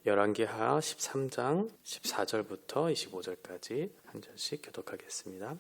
열왕기하 13장 14절부터 25절까지 한 절씩 교독하겠습니다.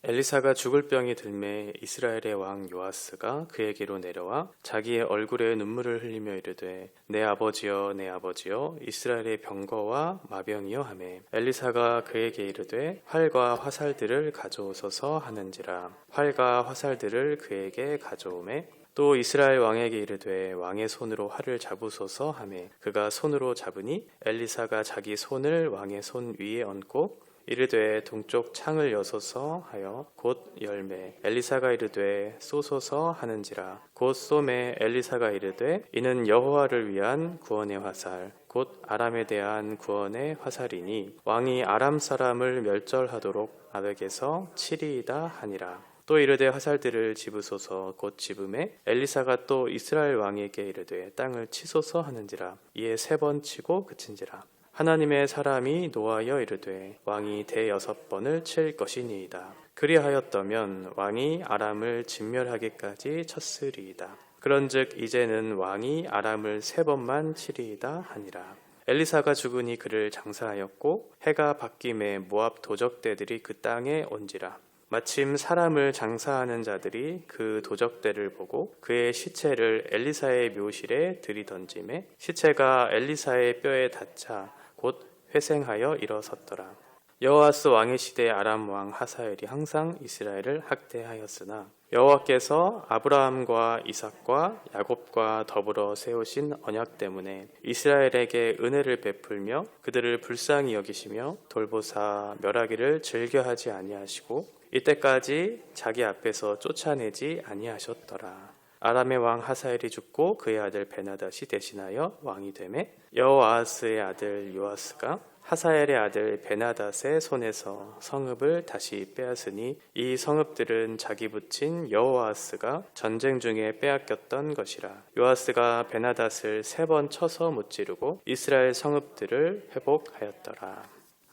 엘리사가 죽을 병이 들매 이스라엘의 왕 요아스가 그에게로 내려와 자기의 얼굴에 눈물을 흘리며 이르되 내 아버지여 내 아버지여 이스라엘의 병거와 마병이여 하매 엘리사가 그에게 이르되 활과 화살들을 가져오소서 하는지라. 활과 화살들을 그에게 가져오매 또 이스라엘 왕에게 이르되 왕의 손으로 활을 잡으소서 하매 그가 손으로 잡으니 엘리사가 자기 손을 왕의 손 위에 얹고 이르되 동쪽 창을 여소서 하여 곧 열매 엘리사가 이르되 쏘소서 하는지라. 곧 쏘매 엘리사가 이르되 이는 여호와를 위한 구원의 화살 곧 아람에 대한 구원의 화살이니 왕이 아람 사람을 멸절하도록 아벡에서 치리이다 하니라. 또 이르되 화살들을 집으소서 곧 집음에 엘리사가 또 이스라엘 왕에게 이르되 땅을 치소서 하는지라. 이에 3번 치고 그친지라. 하나님의 사람이 노하여 이르되 왕이 6번을 칠 것이니이다. 그리하였더면 왕이 아람을 진멸하기까지 쳤으리이다. 그런즉 이제는 왕이 아람을 3번만 치리이다 하니라. 엘리사가 죽으니 그를 장사하였고 해가 바뀜에 모압 도적대들이 그 땅에 온지라. 마침 사람을 장사하는 자들이 그 도적대를 보고 그의 시체를 엘리사의 묘실에 들이던지매 시체가 엘리사의 뼈에 닿자 곧 회생하여 일어섰더라. 여호아스 왕의 시대 아람 왕 하사엘이 항상 이스라엘을 학대하였으나 여호와께서 아브라함과 이삭과 야곱과 더불어 세우신 언약 때문에 이스라엘에게 은혜를 베풀며 그들을 불쌍히 여기시며 돌보사 멸하기를 즐겨하지 아니하시고 이때까지 자기 앞에서 쫓아내지 아니하셨더라. 아람의 왕 하사엘이 죽고 그의 아들 베나닷이 대신하여 왕이 되매 여호아스의 아들 요아스가 하사엘의 아들 베나닷의 손에서 성읍을 다시 빼앗으니 이 성읍들은 자기 붙인 여호아스가 전쟁 중에 빼앗겼던 것이라. 요아스가 베나닷을 3번 쳐서 무찌르고 이스라엘 성읍들을 회복하였더라.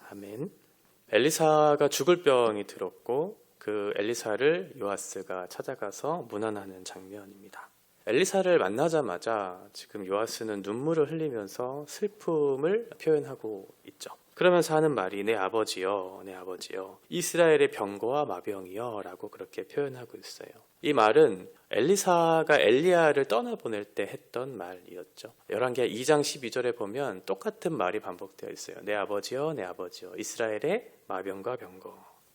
아멘. 엘리사가 죽을 병이 들었고 그 엘리사를 요아스가 찾아가서 문안하는 장면입니다. 엘리사를 만나자마자 지금 요아스는 눈물을 흘리면서 슬픔을 표현하고 있죠. 그러면서 하는 말이 내 아버지여 내 아버지여 이스라엘의 병거와 마병이여 라고 그렇게 표현하고 있어요. 이 말은 엘리사가 엘리야를 떠나보낼 때 했던 말이었죠. 열왕기하 2장 12절에 보면 똑같은 말이 반복되어 있어요. 내 아버지여 내 아버지여 이스라엘의 마병과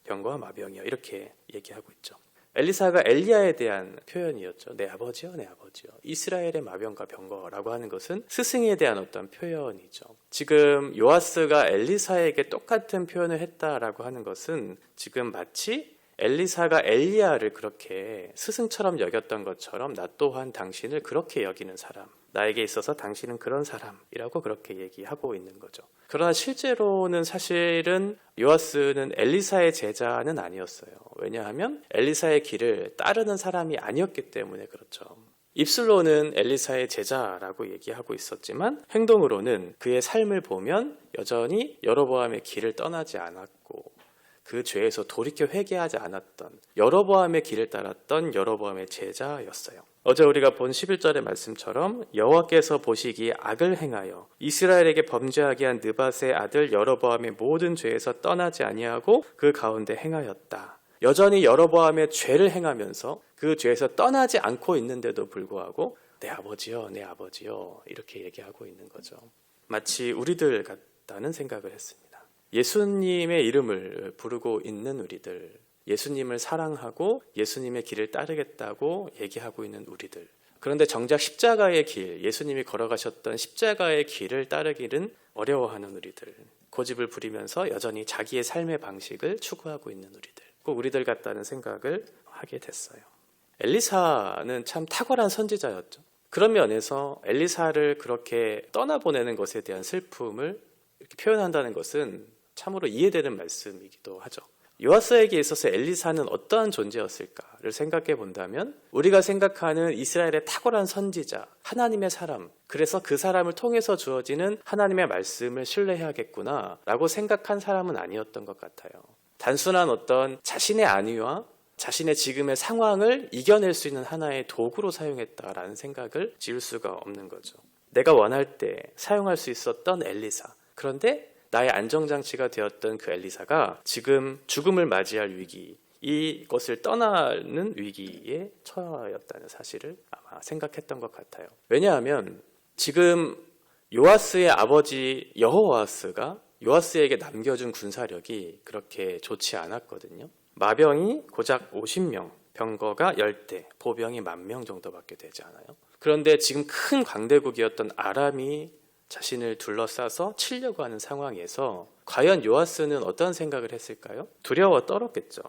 병거와 마병이여 이렇게 얘기하고 있죠. 엘리사가 엘리야에 대한 표현이었죠. 내 아버지여 내 아버지여 이스라엘의 마병과 병거라고 하는 것은 스승에 대한 어떤 표현이죠. 지금 요아스가 엘리사에게 똑같은 표현을 했다라고 하는 것은 지금 마치 엘리사가 엘리야를 그렇게 스승처럼 여겼던 것처럼 나 또한 당신을 그렇게 여기는 사람, 나에게 있어서 당신은 그런 사람이라고 그렇게 얘기하고 있는 거죠. 그러나 실제로는 사실은 요아스는 엘리사의 제자는 아니었어요. 왜냐하면 엘리사의 길을 따르는 사람이 아니었기 때문에 그렇죠. 입술로는 엘리사의 제자라고 얘기하고 있었지만 행동으로는 그의 삶을 보면 여전히 여로보암의 길을 떠나지 않았고 그 죄에서 돌이켜 회개하지 않았던 여로보암의 길을 따랐던 여로보암의 제자였어요. 어제 우리가 본 11절의 말씀처럼 여호와께서 보시기에 악을 행하여 이스라엘에게 범죄하게 한 느밧의 아들 여로보암의 모든 죄에서 떠나지 아니하고 그 가운데 행하였다. 여전히 여로보암의 죄를 행하면서 그 죄에서 떠나지 않고 있는데도 불구하고 내 아버지여 내 아버지여 이렇게 얘기하고 있는 거죠. 마치 우리들 같다는 생각을 했습니다. 예수님의 이름을 부르고 있는 우리들, 예수님을 사랑하고 예수님의 길을 따르겠다고 얘기하고 있는 우리들. 그런데 정작 십자가의 길, 예수님이 걸어가셨던 십자가의 길을 따르기는 어려워하는 우리들, 고집을 부리면서 여전히 자기의 삶의 방식을 추구하고 있는 우리들, 꼭 우리들 같다는 생각을 하게 됐어요. 엘리사는 참 탁월한 선지자였죠. 그런 면에서 엘리사를 그렇게 떠나보내는 것에 대한 슬픔을 이렇게 표현한다는 것은 참으로 이해되는 말씀이기도 하죠. 요아스에게 있어서 엘리사는 어떠한 존재였을까를 생각해 본다면 우리가 생각하는 이스라엘의 탁월한 선지자, 하나님의 사람, 그래서 그 사람을 통해서 주어지는 하나님의 말씀을 신뢰해야겠구나 라고 생각한 사람은 아니었던 것 같아요. 단순한 어떤 자신의 안위와 자신의 지금의 상황을 이겨낼 수 있는 하나의 도구로 사용했다라는 생각을 지울 수가 없는 거죠. 내가 원할 때 사용할 수 있었던 엘리사. 그런데 나의 안정장치가 되었던 그 엘리사가 지금 죽음을 맞이할 위기, 이것을 떠나는 위기에 처했다는 사실을 아마 생각했던 것 같아요. 왜냐하면 지금 요아스의 아버지 여호와스가 요아스에게 남겨준 군사력이 그렇게 좋지 않았거든요. 마병이 고작 50명, 병거가 10대, 보병이 10,000명 정도밖에 되지 않아요. 그런데 지금 큰 강대국이었던 아람이 자신을 둘러싸서 치려고 하는 상황에서 과연 요아스는 어떤 생각을 했을까요? 두려워 떨었겠죠.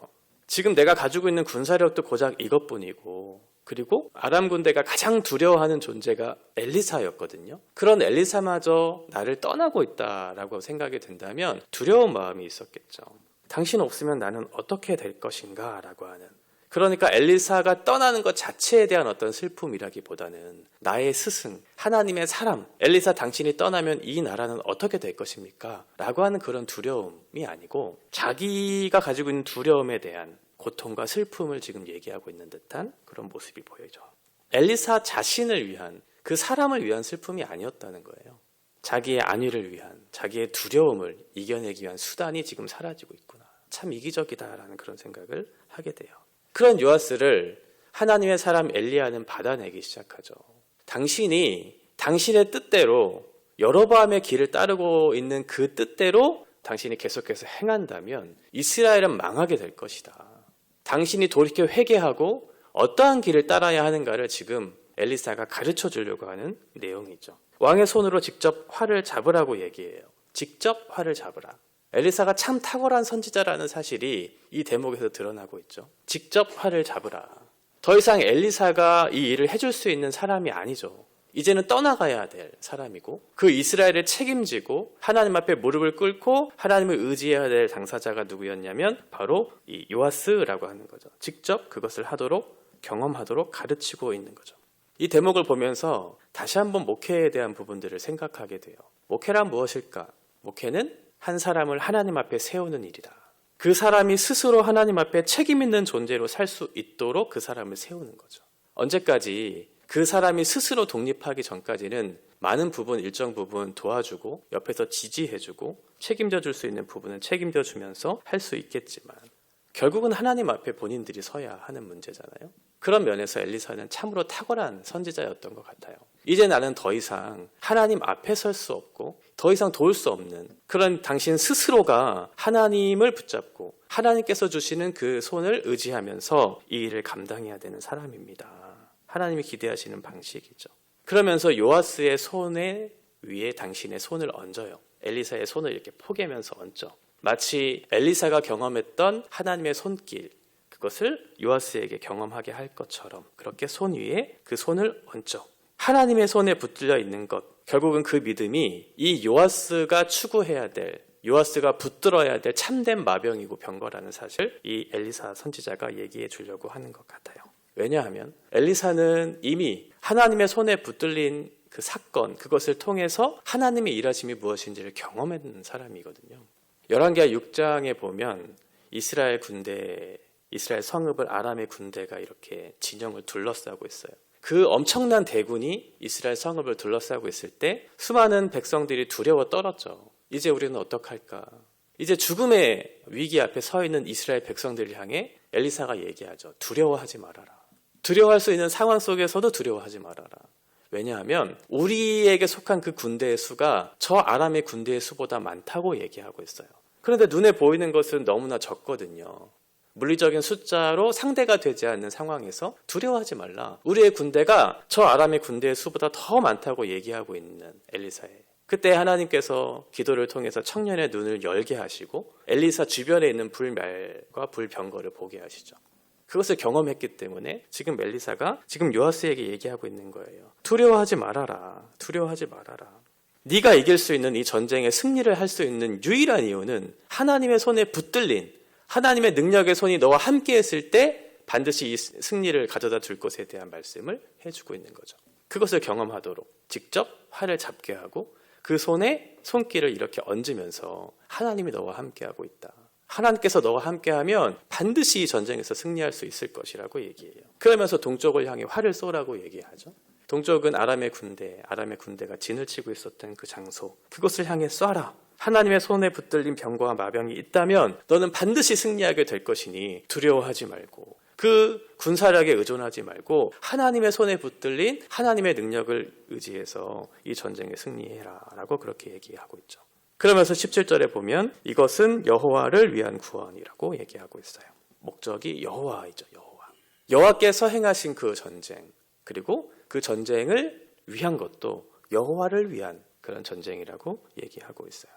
지금 내가 가지고 있는 군사력도 고작 이것뿐이고, 그리고 아람 군대가 가장 두려워하는 존재가 엘리사였거든요. 그런 엘리사마저 나를 떠나고 있다라고 생각이 든다면 두려운 마음이 있었겠죠. 당신 없으면 나는 어떻게 될 것인가 라고 하는, 그러니까 엘리사가 떠나는 것 자체에 대한 어떤 슬픔이라기보다는 나의 스승, 하나님의 사람, 엘리사 당신이 떠나면 이 나라는 어떻게 될 것입니까? 라고 하는 그런 두려움이 아니고 자기가 가지고 있는 두려움에 대한 고통과 슬픔을 지금 얘기하고 있는 듯한 그런 모습이 보여져. 엘리사 자신을 위한, 그 사람을 위한 슬픔이 아니었다는 거예요. 자기의 안위를 위한, 자기의 두려움을 이겨내기 위한 수단이 지금 사라지고 있구나. 참 이기적이다라는 그런 생각을 하게 돼요. 그런 요아스를 하나님의 사람 엘리야는 받아내기 시작하죠. 당신이 당신의 뜻대로 여로보암의 길을 따르고 있는 그 뜻대로 당신이 계속해서 행한다면 이스라엘은 망하게 될 것이다. 당신이 돌이켜 회개하고 어떠한 길을 따라야 하는가를 지금 엘리사가 가르쳐 주려고 하는 내용이죠. 왕의 손으로 직접 활을 잡으라고 얘기해요. 직접 활을 잡으라. 엘리사가 참 탁월한 선지자라는 사실이 이 대목에서 드러나고 있죠. 직접 활을 잡으라. 더 이상 엘리사가 이 일을 해줄 수 있는 사람이 아니죠. 이제는 떠나가야 될 사람이고 그 이스라엘을 책임지고 하나님 앞에 무릎을 꿇고 하나님을 의지해야 될 당사자가 누구였냐면 바로 이 요아스라고 하는 거죠. 직접 그것을 하도록 경험하도록 가르치고 있는 거죠. 이 대목을 보면서 다시 한번 목회에 대한 부분들을 생각하게 돼요. 목회란 무엇일까? 목회는 한 사람을 하나님 앞에 세우는 일이다. 그 사람이 스스로 하나님 앞에 책임 있는 존재로 살 수 있도록 그 사람을 세우는 거죠. 언제까지? 그 사람이 스스로 독립하기 전까지는 많은 부분, 일정 부분 도와주고 옆에서 지지해주고 책임져 줄 수 있는 부분은 책임져 주면서 할 수 있겠지만 결국은 하나님 앞에 본인들이 서야 하는 문제잖아요. 그런 면에서 엘리사는 참으로 탁월한 선지자였던 것 같아요. 이제 나는 더 이상 하나님 앞에 설 수 없고 더 이상 도울 수 없는 그런 당신 스스로가 하나님을 붙잡고 하나님께서 주시는 그 손을 의지하면서 이 일을 감당해야 되는 사람입니다. 하나님이 기대하시는 방식이죠. 그러면서 요아스의 손에 위에 당신의 손을 얹어요. 엘리사의 손을 이렇게 포개면서 얹죠. 마치 엘리사가 경험했던 하나님의 손길, 그것을 요아스에게 경험하게 할 것처럼 그렇게 손 위에 그 손을 얹죠. 하나님의 손에 붙들려 있는 것, 결국은 그 믿음이 이 요아스가 추구해야 될, 요아스가 붙들어야 될 참된 마병이고 병거라는 사실, 이 엘리사 선지자가 얘기해 주려고 하는 것 같아요. 왜냐하면 엘리사는 이미 하나님의 손에 붙들린 그 사건, 그것을 통해서 하나님의 일하심이 무엇인지를 경험한 사람이거든요. 열왕기하 6장에 보면 이스라엘 군대, 이스라엘 성읍을 아람의 군대가 이렇게 진영을 둘러싸고 있어요. 그 엄청난 대군이 이스라엘 성읍을 둘러싸고 있을 때 수많은 백성들이 두려워 떨었죠. 이제 우리는 어떡할까? 이제 죽음의 위기 앞에 서 있는 이스라엘 백성들을 향해 엘리사가 얘기하죠. 두려워하지 말아라. 두려워할 수 있는 상황 속에서도 두려워하지 말아라. 왜냐하면 우리에게 속한 그 군대의 수가 저 아람의 군대의 수보다 많다고 얘기하고 있어요. 그런데 눈에 보이는 것은 너무나 적거든요. 물리적인 숫자로 상대가 되지 않는 상황에서 두려워하지 말라. 우리의 군대가 저 아람의 군대의 수보다 더 많다고 얘기하고 있는 엘리사예요. 그때 하나님께서 기도를 통해서 청년의 눈을 열게 하시고 엘리사 주변에 있는 불멸과 불병거를 보게 하시죠. 그것을 경험했기 때문에 지금 엘리사가 지금 요아스에게 얘기하고 있는 거예요. 두려워하지 말아라. 두려워하지 말아라. 네가 이길 수 있는 이 전쟁의 승리를 할 수 있는 유일한 이유는 하나님의 손에 붙들린 하나님의 능력의 손이 너와 함께 했을 때 반드시 이 승리를 가져다 줄 것에 대한 말씀을 해주고 있는 거죠. 그것을 경험하도록 직접 활을 잡게 하고 그 손에 손길을 이렇게 얹으면서 하나님이 너와 함께하고 있다. 하나님께서 너와 함께하면 반드시 이 전쟁에서 승리할 수 있을 것이라고 얘기해요. 그러면서 동쪽을 향해 활을 쏘라고 얘기하죠. 동쪽은 아람의 군대가 진을 치고 있었던 그 장소, 그곳을 향해 쏴라. 하나님의 손에 붙들린 병과 마병이 있다면 너는 반드시 승리하게 될 것이니 두려워하지 말고 그 군사력에 의존하지 말고 하나님의 손에 붙들린 하나님의 능력을 의지해서 이 전쟁에 승리해라 라고 그렇게 얘기하고 있죠. 그러면서 17절에 보면 이것은 여호와를 위한 구원이라고 얘기하고 있어요. 목적이 여호와이죠. 여호와께서 행하신 그 전쟁, 그리고 그 전쟁을 위한 것도 여호와를 위한 그런 전쟁이라고 얘기하고 있어요.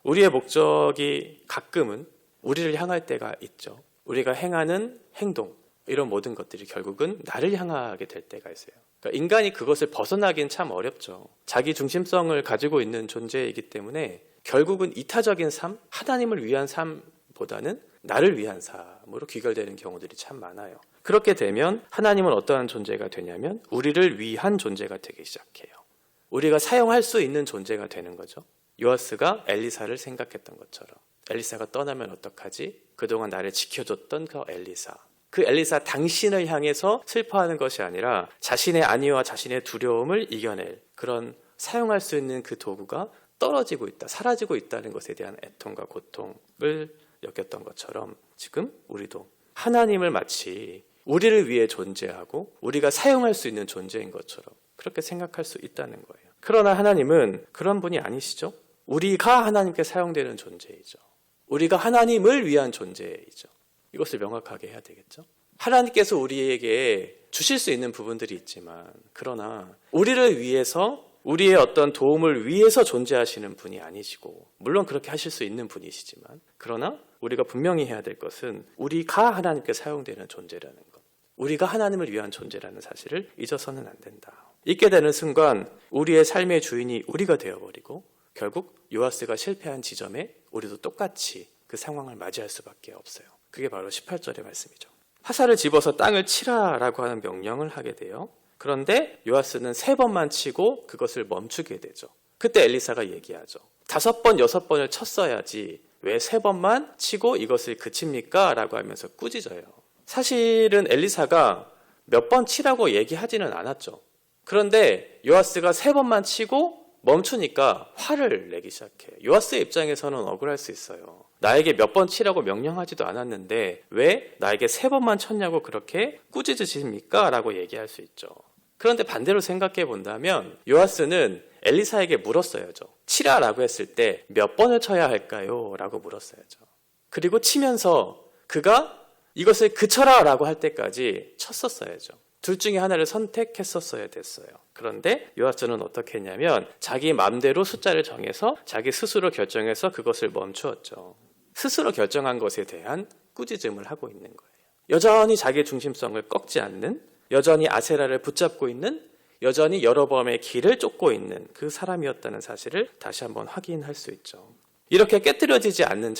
우리의 목적이 가끔은 우리를 향할 때가 있죠. 우리가 행하는 행동, 이런 모든 것들이 결국은 나를 향하게 될 때가 있어요. 그러니까 인간이 그것을 벗어나긴 참 어렵죠. 자기 중심성을 가지고 있는 존재이기 때문에 결국은 이타적인 삶, 하나님을 위한 삶보다는 나를 위한 삶으로 귀결되는 경우들이 참 많아요. 그렇게 되면 하나님은 어떠한 존재가 되냐면 우리를 위한 존재가 되기 시작해요. 우리가 사용할 수 있는 존재가 되는 거죠. 요아스가 엘리사를 생각했던 것처럼 엘리사가 떠나면 어떡하지? 그동안 나를 지켜줬던 그 엘리사 당신을 향해서 슬퍼하는 것이 아니라 자신의 안위와 자신의 두려움을 이겨낼 그런 사용할 수 있는 그 도구가 떨어지고 있다, 사라지고 있다는 것에 대한 애통과 고통을 느꼈던 것처럼 지금 우리도 하나님을 마치 우리를 위해 존재하고 우리가 사용할 수 있는 존재인 것처럼 그렇게 생각할 수 있다는 거예요. 그러나 하나님은 그런 분이 아니시죠. 우리가 하나님께 사용되는 존재이죠. 우리가 하나님을 위한 존재이죠. 이것을 명확하게 해야 되겠죠. 하나님께서 우리에게 주실 수 있는 부분들이 있지만 그러나 우리를 위해서 우리의 어떤 도움을 위해서 존재하시는 분이 아니시고 물론 그렇게 하실 수 있는 분이시지만 그러나 우리가 분명히 해야 될 것은 우리가 하나님께 사용되는 존재라는 것, 우리가 하나님을 위한 존재라는 사실을 잊어서는 안 된다. 잊게 되는 순간 우리의 삶의 주인이 우리가 되어버리고 결국 요아스가 실패한 지점에 우리도 똑같이 그 상황을 맞이할 수밖에 없어요. 그게 바로 18절의 말씀이죠. 화살을 집어서 땅을 치라라고 하는 명령을 하게 돼요. 그런데 요아스는 3번만 치고 그것을 멈추게 되죠. 그때 엘리사가 얘기하죠. 5번, 6번을 쳤어야지 왜 3번만 치고 이것을 그칩니까? 라고 하면서 꾸짖어요. 사실은 엘리사가 몇 번 치라고 얘기하지는 않았죠. 그런데 요아스가 3번만 치고 멈추니까 화를 내기 시작해요. 요아스의 입장에서는 억울할 수 있어요. 나에게 몇 번 치라고 명령하지도 않았는데 왜 나에게 3번만 쳤냐고 그렇게 꾸짖으십니까? 라고 얘기할 수 있죠. 그런데 반대로 생각해 본다면 요아스는 엘리사에게 물었어야죠. 치라라고 했을 때 몇 번을 쳐야 할까요? 라고 물었어야죠. 그리고 치면서 그가 이것을 그쳐라 라고 할 때까지 쳤었어야죠. 둘 중에 하나를 선택했었어야 됐어요. 그런데 요아스는 어떻게 했냐면 자기 마음대로 숫자를 정해서 자기 스스로 결정해서 그것을 멈추었죠. 스스로 결정한 것에 대한 꾸짖음을 하고 있는 거예요. 여전히 자기 중심성을 꺾지 않는, 여전히 아세라를 붙잡고 있는, 여전히 여로보암의 길을 쫓고 있는 그 사람이었다는 사실을 다시 한번 확인할 수 있죠. 이렇게 깨트려지지 않는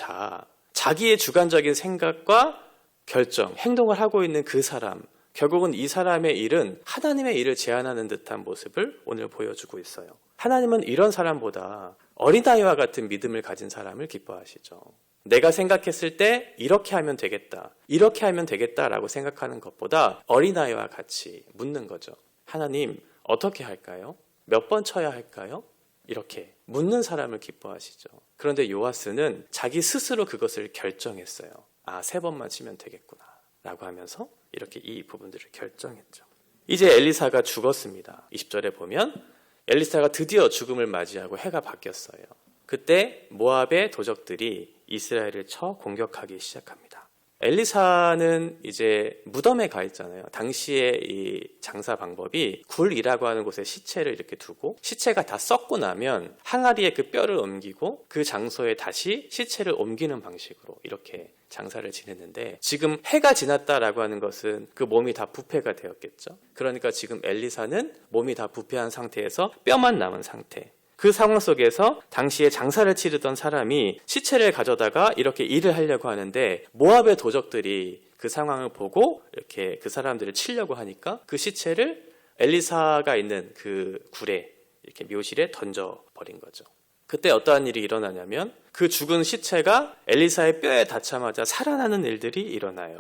자기의 주관적인 생각과 결정, 행동을 하고 있는 그 사람, 결국은 이 사람의 일은 하나님의 일을 제안하는 듯한 모습을 오늘 보여주고 있어요. 하나님은 이런 사람보다 어린아이와 같은 믿음을 가진 사람을 기뻐하시죠. 내가 생각했을 때 이렇게 하면 되겠다, 이렇게 하면 되겠다라고 생각하는 것보다 어린아이와 같이 묻는 거죠. 하나님, 어떻게 할까요? 몇 번 쳐야 할까요? 이렇게 묻는 사람을 기뻐하시죠. 그런데 요아스는 자기 스스로 그것을 결정했어요. 3번만 치면 되겠구나 라고 하면서 이렇게 이 부분들을 결정했죠. 이제 엘리사가 죽었습니다. 20절에 보면 엘리사가 드디어 죽음을 맞이하고 해가 바뀌었어요. 그때 모압의 도적들이 이스라엘을 쳐 공격하기 시작합니다. 엘리사는 이제 무덤에 가 있잖아요. 당시의 이 장사 방법이 굴이라고 하는 곳에 시체를 이렇게 두고 시체가 다 썩고 나면 항아리에 그 뼈를 옮기고 그 장소에 다시 시체를 옮기는 방식으로 이렇게 장사를 지냈는데 지금 해가 지났다라고 하는 것은 그 몸이 다 부패가 되었겠죠. 그러니까 지금 엘리사는 몸이 다 부패한 상태에서 뼈만 남은 상태. 그 상황 속에서 당시에 장사를 치르던 사람이 시체를 가져다가 이렇게 일을 하려고 하는데 모압의 도적들이 그 상황을 보고 이렇게 그 사람들을 치려고 하니까 그 시체를 엘리사가 있는 그 굴에 이렇게 묘실에 던져버린 거죠. 그때 어떠한 일이 일어나냐면 그 죽은 시체가 엘리사의 뼈에 닿자마자 살아나는 일들이 일어나요.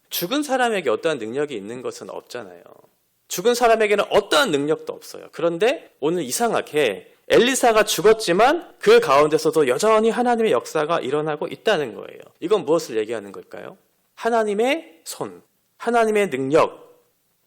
죽은 사람에게 어떠한 능력이 있는 것은 없잖아요. 죽은 사람에게는 어떠한 능력도 없어요. 그런데 오늘 이상하게 엘리사가 죽었지만 그 가운데서도 여전히 하나님의 역사가 일어나고 있다는 거예요. 이건 무엇을 얘기하는 걸까요? 하나님의 손, 하나님의 능력,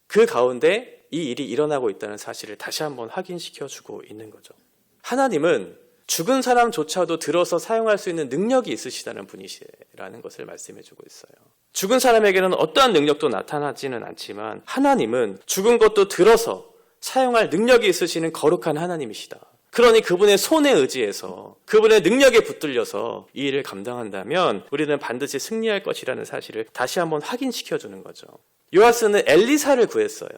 그 가운데 이 일이 일어나고 있다는 사실을 다시 한번 확인시켜주고 있는 거죠. 하나님은 죽은 사람조차도 들어서 사용할 수 있는 능력이 있으시다는 분이시라는 것을 말씀해주고 있어요. 죽은 사람에게는 어떠한 능력도 나타나지는 않지만 하나님은 죽은 것도 들어서 사용할 능력이 있으시는 거룩한 하나님이시다. 그러니 그분의 손에 의지해서 그분의 능력에 붙들려서 이 일을 감당한다면 우리는 반드시 승리할 것이라는 사실을 다시 한번 확인시켜주는 거죠. 요아스는 엘리사를 구했어요.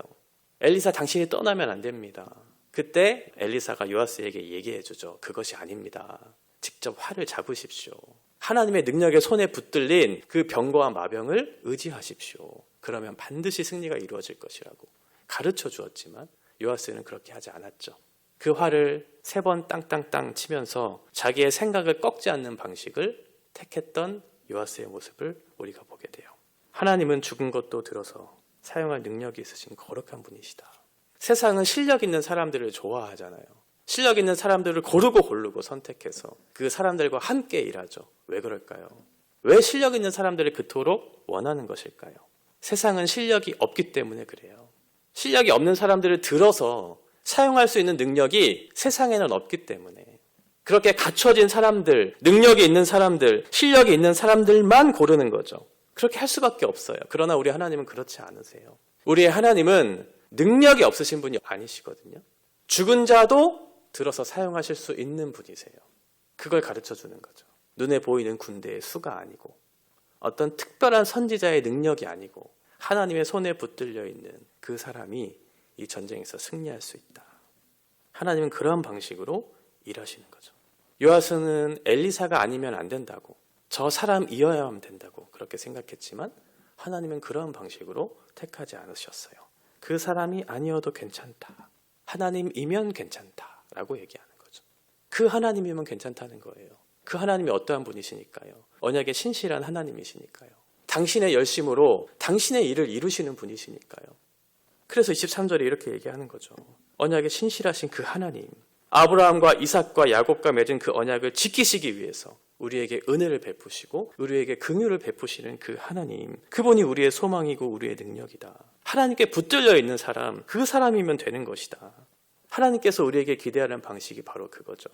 엘리사, 당신이 떠나면 안 됩니다. 그때 엘리사가 요아스에게 얘기해주죠. 그것이 아닙니다. 직접 활을 잡으십시오. 하나님의 능력의 손에 붙들린 그 병과 마병을 의지하십시오. 그러면 반드시 승리가 이루어질 것이라고 가르쳐 주었지만 요아스는 그렇게 하지 않았죠. 그 활을 3번 땅땅땅 치면서 자기의 생각을 꺾지 않는 방식을 택했던 요아스의 모습을 우리가 보게 돼요. 하나님은 죽은 것도 들어서 사용할 능력이 있으신 거룩한 분이시다. 세상은 실력 있는 사람들을 좋아하잖아요. 실력 있는 사람들을 고르고 선택해서 그 사람들과 함께 일하죠. 왜 그럴까요? 왜 실력 있는 사람들을 그토록 원하는 것일까요? 세상은 실력이 없기 때문에 그래요. 실력이 없는 사람들을 들어서 사용할 수 있는 능력이 세상에는 없기 때문에 그렇게 갖춰진 사람들, 능력이 있는 사람들, 실력이 있는 사람들만 고르는 거죠. 그렇게 할 수밖에 없어요. 그러나 우리 하나님은 그렇지 않으세요. 우리의 하나님은 능력이 없으신 분이 아니시거든요. 죽은 자도 들어서 사용하실 수 있는 분이세요. 그걸 가르쳐주는 거죠. 눈에 보이는 군대의 수가 아니고 어떤 특별한 선지자의 능력이 아니고 하나님의 손에 붙들려 있는 그 사람이 이 전쟁에서 승리할 수 있다. 하나님은 그런 방식으로 일하시는 거죠. 요아스는 엘리사가 아니면 안 된다고, 저 사람이어야만 된다고 그렇게 생각했지만 하나님은 그런 방식으로 택하지 않으셨어요. 그 사람이 아니어도 괜찮다. 하나님이면 괜찮다라고 얘기하는 거죠. 그 하나님이면 괜찮다는 거예요. 그 하나님이 어떠한 분이시니까요. 언약의 신실한 하나님이시니까요. 당신의 열심으로 당신의 일을 이루시는 분이시니까요. 그래서 23절에 이렇게 얘기하는 거죠. 언약의 신실하신 그 하나님, 아브라함과 이삭과 야곱과 맺은 그 언약을 지키시기 위해서 우리에게 은혜를 베푸시고 우리에게 긍휼을 베푸시는 그 하나님, 그분이 우리의 소망이고 우리의 능력이다. 하나님께 붙들려 있는 사람, 그 사람이면 되는 것이다. 하나님께서 우리에게 기대하는 방식이 바로 그거죠.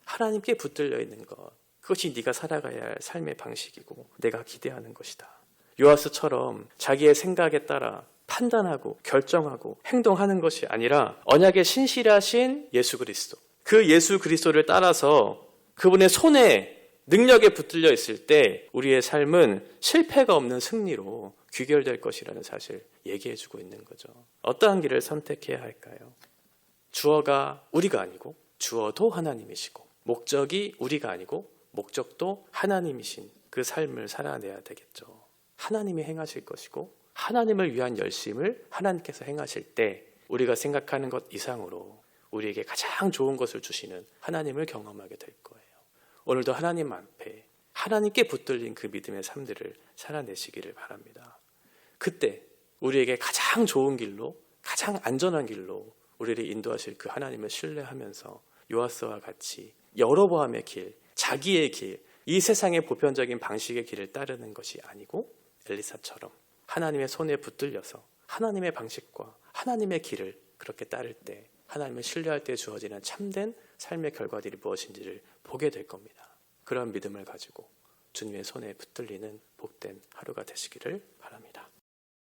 하나님께 붙들려 있는 것, 그것이 네가 살아가야 할 삶의 방식이고 내가 기대하는 것이다. 요아스처럼 자기의 생각에 따라 판단하고 결정하고 행동하는 것이 아니라 언약의 신실하신 예수 그리스도, 그 예수 그리스도를 따라서 그분의 손에 능력에 붙들려 있을 때 우리의 삶은 실패가 없는 승리로 귀결될 것이라는 사실 얘기해주고 있는 거죠. 어떠한 길을 선택해야 할까요? 주어가 우리가 아니고 주어도 하나님이시고 목적이 우리가 아니고 목적도 하나님이신 그 삶을 살아내야 되겠죠. 하나님이 행하실 것이고 하나님을 위한 열심을 하나님께서 행하실 때 우리가 생각하는 것 이상으로 우리에게 가장 좋은 것을 주시는 하나님을 경험하게 될 거예요. 오늘도 하나님 앞에 하나님께 붙들린 그 믿음의 삶들을 살아내시기를 바랍니다. 그때 우리에게 가장 좋은 길로, 가장 안전한 길로 우리를 인도하실 그 하나님을 신뢰하면서 요아스와 같이 여로보암의 길, 자기의 길, 이 세상의 보편적인 방식의 길을 따르는 것이 아니고 엘리사처럼 하나님의 손에 붙들려서 하나님의 방식과 하나님의 길을 그렇게 따를 때 하나님을 신뢰할 때 주어지는 참된 삶의 결과들이 무엇인지를 보게 될 겁니다. 그런 믿음을 가지고 주님의 손에 붙들리는 복된 하루가 되시기를 바랍니다.